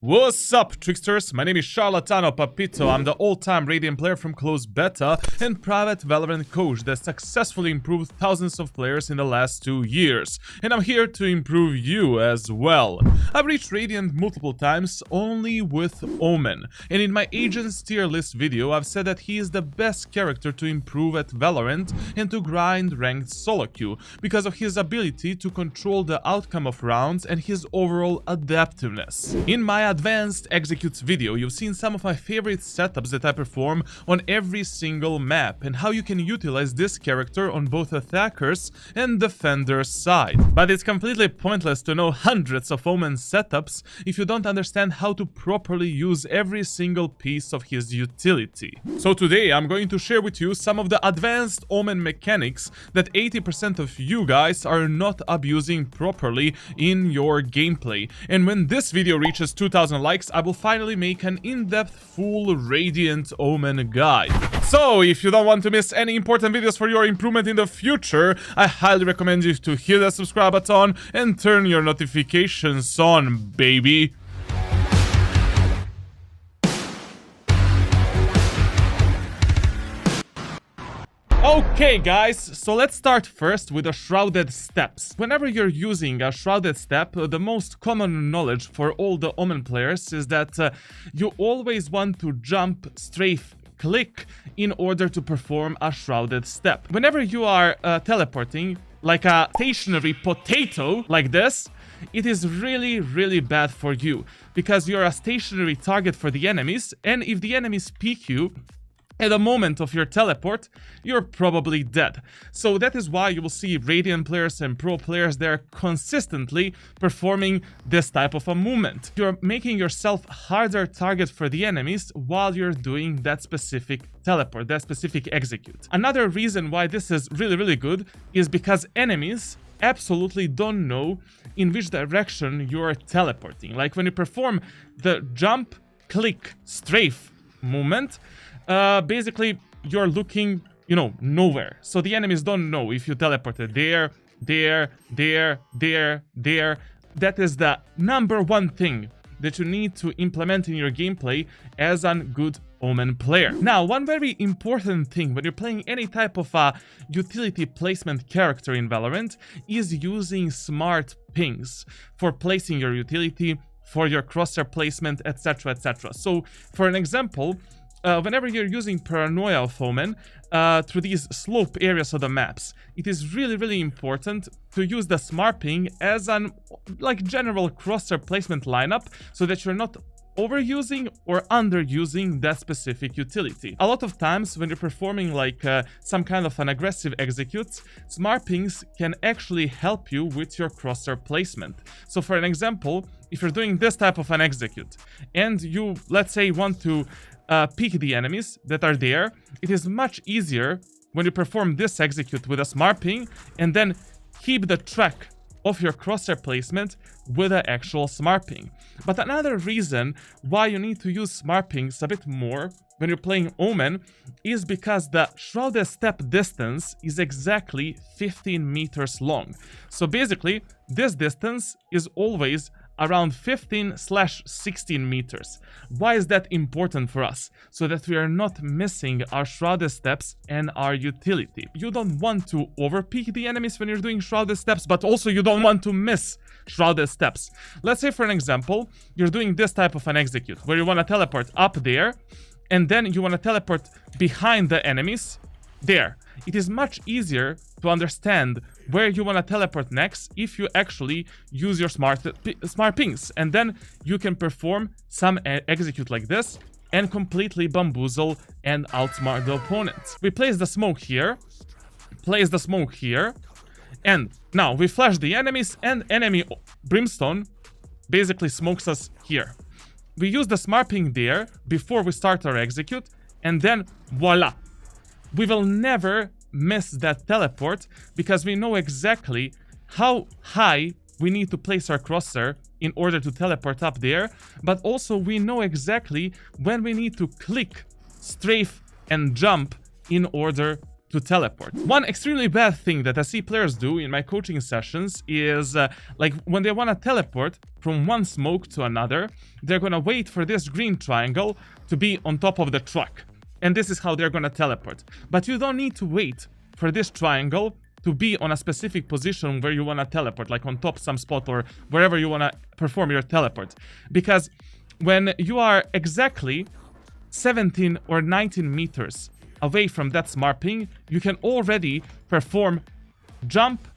What's up, tricksters? My name is Charlatano Papito. I'm the all-time Radiant player from closed beta and private Valorant coach that successfully improved thousands of players in the last 2 years. And I'm here to improve you as well. I've reached Radiant multiple times only with Omen. And in my agent's tier list video, I've said that he is the best character to improve at Valorant and to grind ranked solo queue because of his ability to control the outcome of rounds and his overall adaptiveness. In my Advanced Executes video, you've seen some of my favorite setups that I perform on every single map and how you can utilize this character on both attackers and defenders side. But it's completely pointless to know hundreds of Omen setups if you don't understand how to properly use every single piece of his utility. So today I'm going to share with you some of the Advanced Omen Mechanics that 80% of you guys are not abusing properly in your gameplay. And when this video reaches 2000 likes, I will finally make an in-depth full Radiant Omen guide. So if you don't want to miss any important videos for your improvement in the future, I highly recommend you to hit the subscribe button and turn your notifications on, baby. Okay guys, so let's start first with the Shrouded steps. Whenever you're using a Shrouded step, the most common knowledge for all the Omen players is that you always want to jump, strafe, click in order to perform a Shrouded step. Whenever you are teleporting like a stationary potato like this, it is really bad for you because you're a stationary target for the enemies, and if the enemies peek you at the moment of your teleport, you're probably dead. So that is why you will see Radiant players and pro players there consistently performing this type of a movement. You're making yourself harder target for the enemies while you're doing that specific teleport, that specific execute. Another reason why this is really good is because enemies absolutely don't know in which direction you're teleporting. Like when you perform the jump, click, strafe movement, basically you're looking, nowhere. So the enemies don't know if you teleported there. That is the number one thing that you need to implement in your gameplay as a good Omen player. Now, one very important thing when you're playing any type of a utility placement character in Valorant is using smart pings for placing your utility, for your crosshair placement, etc. So, for an example, whenever you're using Paranoia of Omen through these slope areas of the maps, it is really important to use the smart ping as an general crosshair placement lineup so that you're not overusing or underusing that specific utility. A lot of times when you're performing some kind of an aggressive execute, smart pings can actually help you with your crosshair placement. So for an example, if you're doing this type of an execute and you, let's say, want to pick the enemies that are there, it is much easier when you perform this execute with a smart ping and then keep the track of your crosshair placement with an actual smart ping. But another reason why you need to use smart pings a bit more when you're playing Omen is because the Shrouded step distance is exactly 15 meters long. So basically, this distance is always around 15/16 meters. Why is that important for us? So that we are not missing our Shrouded steps and our utility. You don't want to overpeak the enemies when you're doing Shrouded steps, but also you don't want to miss Shrouded steps. Let's say, for an example, you're doing this type of an execute where you want to teleport up there and then you want to teleport behind the enemies there. It is much easier to understand where you want to teleport next if you actually use your smart pings, and then you can perform some execute like this and completely bamboozle and outsmart the opponent. We place the smoke here, and now we flash the enemies, and enemy Brimstone basically smokes us here. We use the smart ping there before we start our execute, and then voila! We will never miss that teleport because we know exactly how high we need to place our crosshair in order to teleport up there, but also we know exactly when we need to click, strafe, and jump in order to teleport. One extremely bad thing that I see players do in my coaching sessions is like when they want to teleport from one smoke to another, they're gonna wait for this green triangle to be on top of the truck. And this is how they're gonna teleport. But you don't need to wait for this triangle to be on a specific position where you wanna teleport, like on top some spot or wherever you wanna perform your teleport. Because when you are exactly 17 or 19 meters away from that smart ping, you can already perform jump,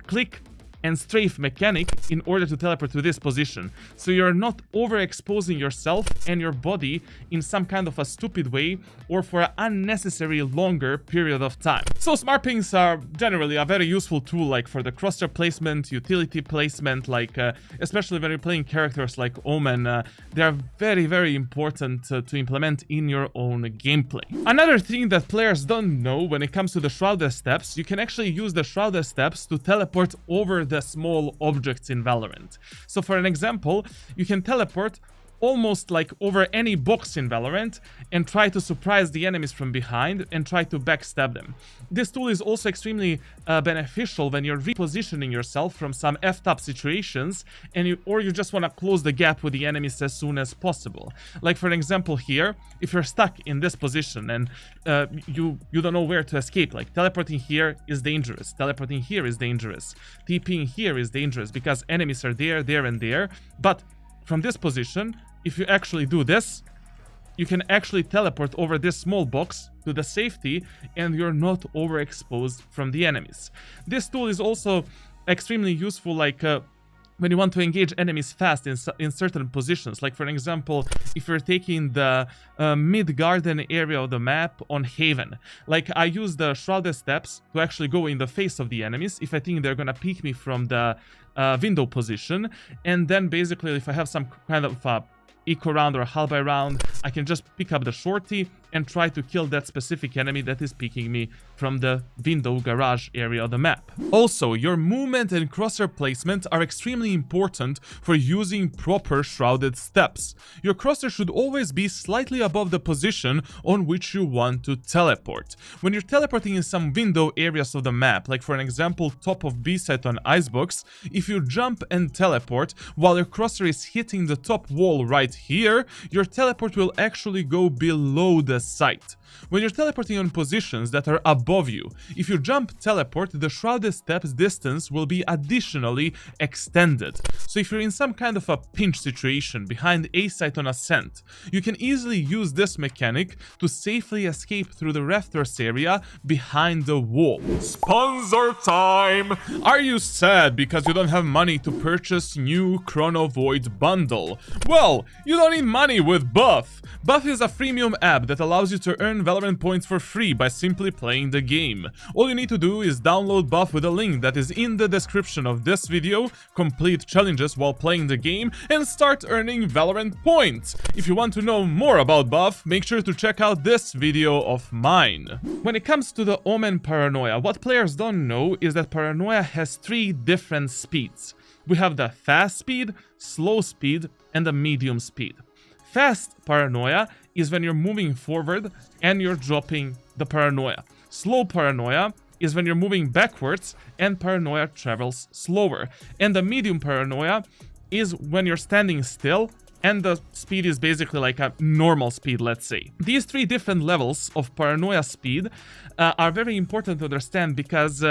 click, and strafe mechanic in order to teleport to this position. So you're not overexposing yourself and your body in some kind of a stupid way or for an unnecessary longer period of time. So smart pings are generally a very useful tool, like for the crosshair placement, utility placement, like especially when you're playing characters like Omen, they are very, very important to implement in your own gameplay. Another thing that players don't know when it comes to the Shrouded steps, you can actually use the Shrouded steps to teleport over the small objects in Valorant. So for an example, you can teleport almost like over any box in Valorant and try to surprise the enemies from behind and try to backstab them. This tool is also extremely beneficial when you're repositioning yourself from some effed up situations and you just want to close the gap with the enemies as soon as possible. Like for an example here, if you're stuck in this position and you don't know where to escape, like teleporting here is dangerous, teleporting here is dangerous, TPing here is dangerous because enemies are there, and there, but from this position, if you actually do this, you can actually teleport over this small box to the safety and you're not overexposed from the enemies. This tool is also extremely useful like when you want to engage enemies fast in certain positions. Like for an example, if you're taking the mid-garden area of the map on Haven. Like I use the Shrouded steps to actually go in the face of the enemies if I think they're gonna peek me from the window position, and then basically if I have some kind of eco round or a half by round, I can just pick up the shorty and try to kill that specific enemy that is peeking me from the window garage area of the map. Also, your movement and crosshair placement are extremely important for using proper Shrouded steps. Your crosshair should always be slightly above the position on which you want to teleport. When you're teleporting in some window areas of the map, like for an example top of B site on Icebox, if you jump and teleport while your crosshair is hitting the top wall right here, your teleport will actually go below the site. When you're teleporting on positions that are above you, if you jump teleport, the Shrouded steps distance will be additionally extended. So if you're in some kind of a pinch situation behind A site on ascent, you can easily use this mechanic to safely escape through the rafters area behind the wall. Sponsor time! Are you sad because you don't have money to purchase new Chrono Void bundle? Well, you don't need money with Buff. Buff is a freemium app that allows you to earn Valorant points for free by simply playing the game. All you need to do is download Buff with a link that is in the description of this video, complete challenges while playing the game, and start earning Valorant points. If you want to know more about Buff, make sure to check out this video of mine. When it comes to the Omen Paranoia, what players don't know is that Paranoia has 3 different speeds. We have the fast speed, slow speed, and the medium speed. Fast Paranoia is when you're moving forward and you're dropping the Paranoia. Slow Paranoia is when you're moving backwards and Paranoia travels slower. And the medium Paranoia is when you're standing still and the speed is basically like a normal speed, let's say. These 3 different levels of Paranoia speed are very important to understand because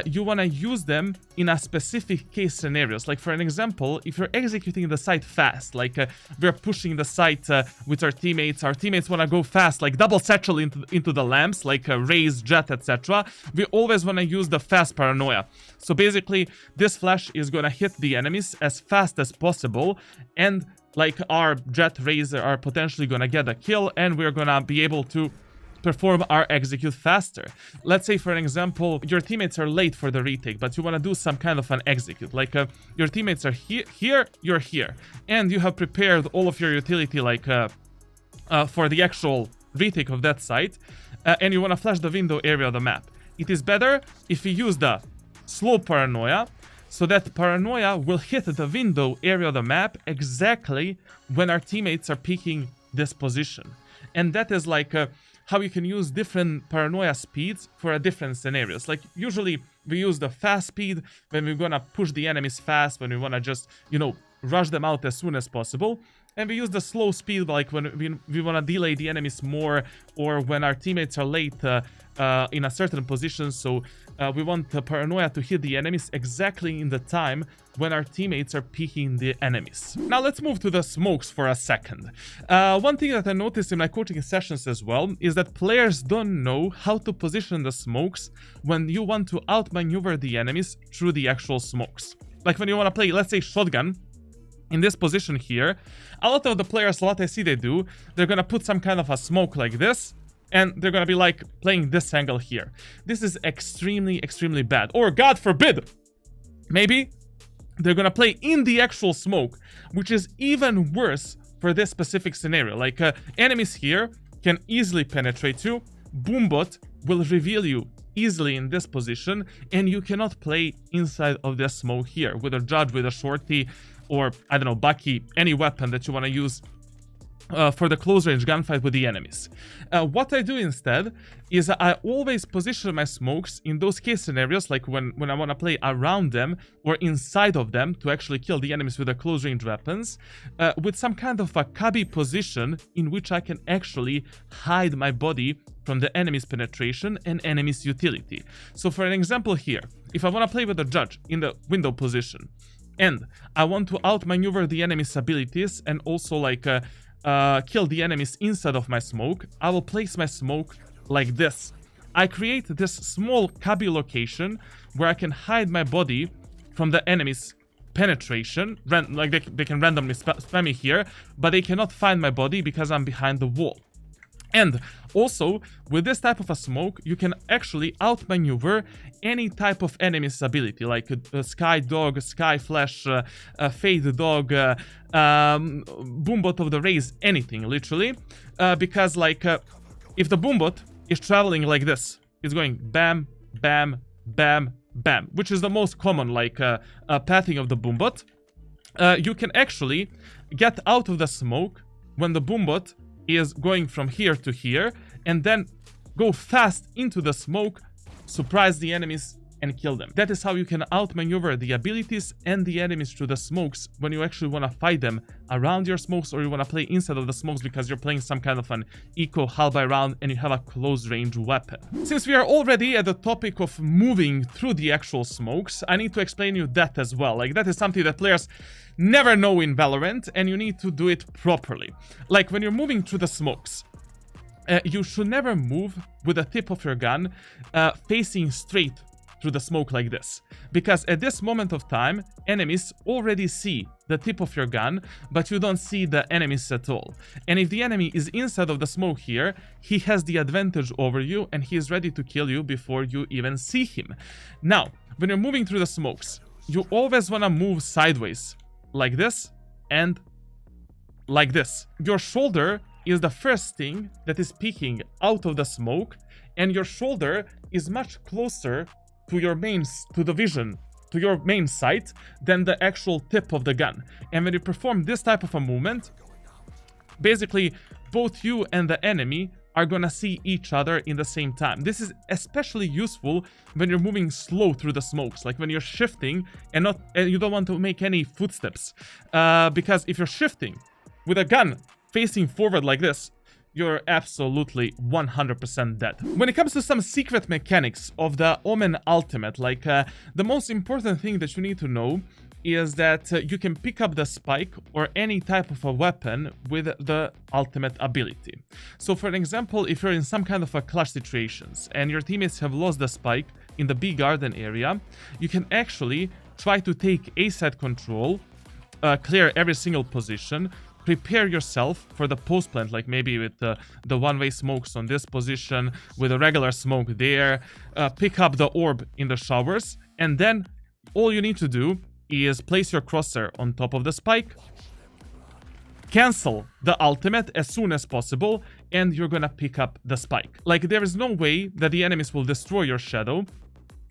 you want to use them in a specific case scenarios. Like for an example, if you're executing the site fast, like we're pushing the site with our teammates want to go fast, like double satchel into the lamps, like Raze, Jet, etc. We always want to use the fast Paranoia. So basically, this flash is going to hit the enemies as fast as possible, and like our Jet, Raze are potentially gonna get a kill and we're gonna be able to perform our execute faster. Let's say for an example, your teammates are late for the retake, but you wanna do some kind of an execute. Like your teammates are here, you're here. And you have prepared all of your utility like for the actual retake of that site. And you wanna flash the window area of the map. It is better if you use the slow Paranoia, so that Paranoia will hit the window area of the map exactly when our teammates are peeking this position. And that is like how you can use different Paranoia speeds for different scenarios. Like, usually we use the fast speed when we're gonna push the enemies fast, when we wanna just, you know, rush them out as soon as possible. And we use the slow speed, like when we want to delay the enemies more, or when our teammates are late in a certain position. So we want the Paranoia to hit the enemies exactly in the time when our teammates are peeking the enemies. Now let's move to the smokes for a second. One thing that I noticed in my coaching sessions as well is that players don't know how to position the smokes when you want to outmaneuver the enemies through the actual smokes. Like when you want to play, let's say, shotgun, in this position here, a lot of the players, what I see they do, they're gonna put some kind of a smoke like this, and they're gonna be like playing this angle here. This is extremely, extremely bad. Or God forbid, maybe they're gonna play in the actual smoke, which is even worse for this specific scenario. Like enemies here can easily penetrate you. Boombot will reveal you easily in this position, and you cannot play inside of this smoke here with a judge, with a shorty, or, I don't know, Bucky, any weapon that you want to use for the close-range gunfight with the enemies. What I do instead is I always position my smokes in those case scenarios, like when I want to play around them or inside of them to actually kill the enemies with the close-range weapons, with some kind of a cubby position in which I can actually hide my body from the enemy's penetration and enemy's utility. So for an example here, if I want to play with a judge in the window position, and I want to outmaneuver the enemy's abilities and also like kill the enemies inside of my smoke, I will place my smoke like this. I create this small cubby location where I can hide my body from the enemy's penetration. Like they can randomly spam me here, but they cannot find my body because I'm behind the wall. And also, with this type of a smoke, you can actually outmaneuver any type of enemy's ability, like Sky Dog, Sky Flash, Fade Dog, Boombot of the Rays, anything, literally. Because, like, if the Boombot is traveling like this, it's going bam, bam, bam, bam, which is the most common, like, pathing of the Boombot. You can actually get out of the smoke when the Boombot is going from here to here, and then go fast into the smoke, surprise the enemies, and kill them. That is how you can outmaneuver the abilities and the enemies through the smokes when you actually want to fight them around your smokes, or you want to play inside of the smokes because you're playing some kind of an eco hull by round and you have a close range weapon. Since we are already at the topic of moving through the actual smokes, I need to explain you that as well. Like, that is something that players never know in Valorant, and you need to do it properly. Like, when you're moving through the smokes, you should never move with the tip of your gun facing straight through the smoke like this, because at this moment of time enemies already see the tip of your gun, but you don't see the enemies at all. And if the enemy is inside of the smoke here, he has the advantage over you and he is ready to kill you before you even see him. Now, when you're moving through the smokes, you always want to move sideways like this and like this. Your shoulder is the first thing that is peeking out of the smoke, and your shoulder is much closer to your main, to the vision, to your main sight than the actual tip of the gun. And when you perform this type of a movement, basically both you and the enemy are gonna see each other in the same time. This is especially useful when you're moving slow through the smokes, like when you're shifting and you don't want to make any footsteps, because if you're shifting with a gun facing forward like this, you're absolutely 100% dead. When it comes to some secret mechanics of the Omen ultimate, like the most important thing that you need to know is that you can pick up the spike or any type of a weapon with the ultimate ability. So for example, if you're in some kind of a clutch situations and your teammates have lost the spike in the B garden area, you can actually try to take A side control, clear every single position, prepare yourself for the post plant, like maybe with the one-way smokes on this position, with a regular smoke there, pick up the orb in the showers, and then all you need to do is place your crosshair on top of the spike, cancel the ultimate as soon as possible, and you're gonna pick up the spike. Like, there is no way that the enemies will destroy your shadow,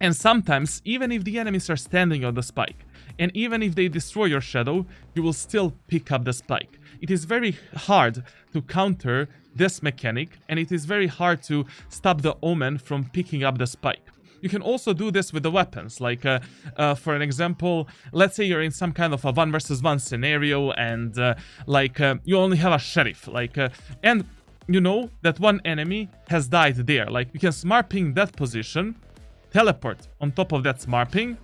and sometimes, even if the enemies are standing on the spike, and even if they destroy your shadow, you will still pick up the spike. It is very hard to counter this mechanic, and it is very hard to stop the Omen from picking up the spike. You can also do this with the weapons, like, for an example, let's say you're in some kind of a 1 versus 1 scenario, and, you only have a sheriff, and you know that one enemy has died there. Like, you can smart ping that position, teleport on top of that smart ping,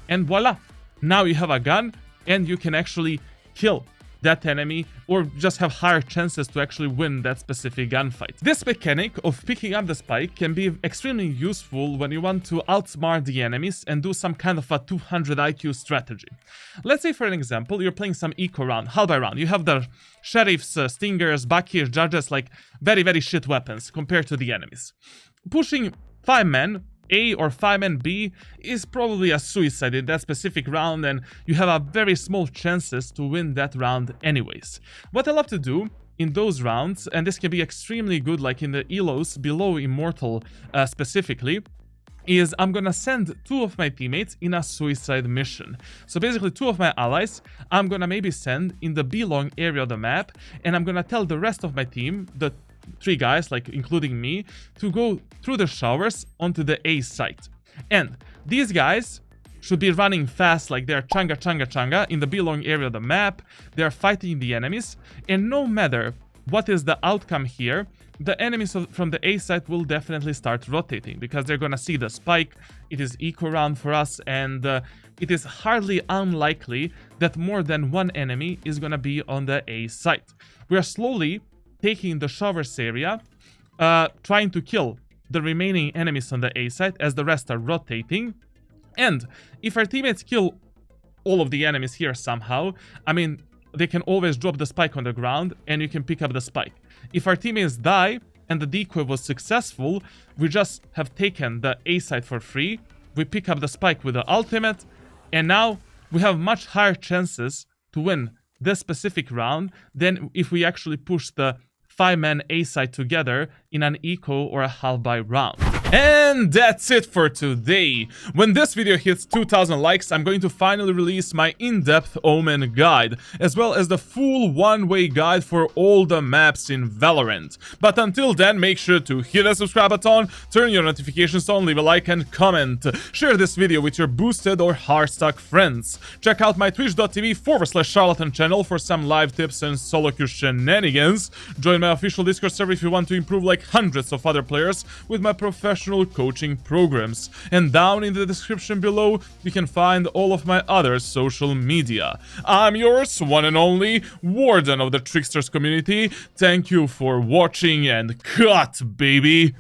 and voila! Now you have a gun, and you can actually kill that enemy, or just have higher chances to actually win that specific gunfight. This mechanic of picking up the spike can be extremely useful when you want to outsmart the enemies and do some kind of a 200 IQ strategy. Let's say, for an example, you're playing some eco round, halbye round. You have the sheriffs, stingers, bakis, judges, like very, very shit weapons compared to the enemies. Pushing 5 men A or 5-man B is probably a suicide in that specific round, and you have a very small chances to win that round anyways. What I love to do in those rounds, and this can be extremely good like in the elos below Immortal specifically, is I'm gonna send 2 of my teammates in a suicide mission. So basically 2 of my allies I'm gonna maybe send in the B-long area of the map, and I'm gonna tell the rest of my team, the 3 guys, like including me, to go through the showers onto the A site. And these guys should be running fast, like they're changa changa changa in the B-long area of the map. They're fighting the enemies, and no matter what is the outcome here, the enemies from the A site will definitely start rotating, because they're gonna see the spike. It is eco round for us, and it is hardly unlikely that more than one enemy is gonna be on the A site. We are slowly taking the showers area, trying to kill the remaining enemies on the A site as the rest are rotating. And if our teammates kill all of the enemies here somehow, I mean, they can always drop the spike on the ground and you can pick up the spike. If our teammates die and the decoy was successful, we just have taken the A site for free, we pick up the spike with the ultimate, and now we have much higher chances to win this specific round than if we actually push the 5-man A site together in an eco or a halbye round. And that's it for today. When this video hits 2,000 likes, I'm going to finally release my in-depth Omen guide, as well as the full one-way guide for all the maps in Valorant. But until then, make sure to hit that subscribe button, turn your notifications on, leave a like and comment. Share this video with your boosted or hard-stuck friends. Check out my twitch.tv/charlatan channel for some live tips and solo queue shenanigans. Join my official Discord server if you want to improve like hundreds of other players with my professional coaching programs. And down in the description below, you can find all of my other social media. I'm yours, one and only, Warden of the Tricksters community. Thank you for watching, and cut, baby!